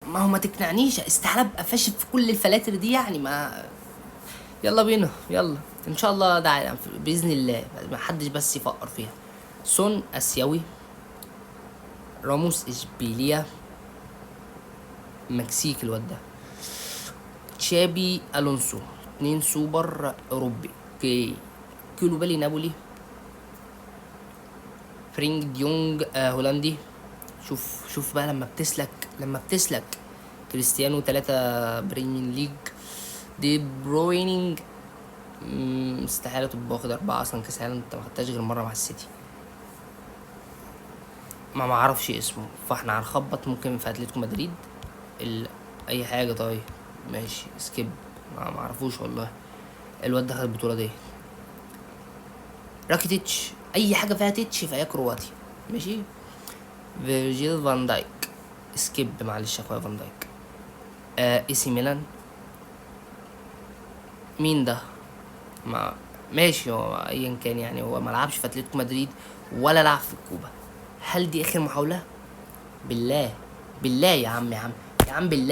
ما هو ما تقنعنيش، استحاله ابقى فاشل في كل الفلاتر دي يعني. ما يلا بينا، يلا ان شاء الله ده باذن الله، ما حدش بس يفكر فيها. سون اسيوي، راموس اشبيليا، مكسيك الواد ده. تشابي الونسو، 2 سوبر اوروبي. اوكي. كولوبالي نابولي. فرينج ديونج هولندي. شوف بقى لما بتسلك كريستيانو 3 بريمير ليج. دي بروينينج، استحالة تبقى واخد 4 اصلا كاس عالم، انت ما خدتهاش غير مرة مع السيتي. ما اعرفش اسمه، فاحنا هنخبط ممكن في اتلتيكو مدريد اي حاجة. طيب ماشي سكيب، ما اعرفوش والله. الواد ده خد البطولة دي. راكيتيتش، اي حاجة فيها تيتش فهي كرواتيا. ماشي. فيرجيل فان دايك، سكيب معلش يا اخويا فان دايك. اي سي ميلان. مين ده؟ ما ماشي، هو ايا كان يعني، هو ما لعبش في اتلتيكو مدريد ولا لعب في الكوبا. هل دي اخر محاولة؟ بالله بالله يا عم، يا عم بالله.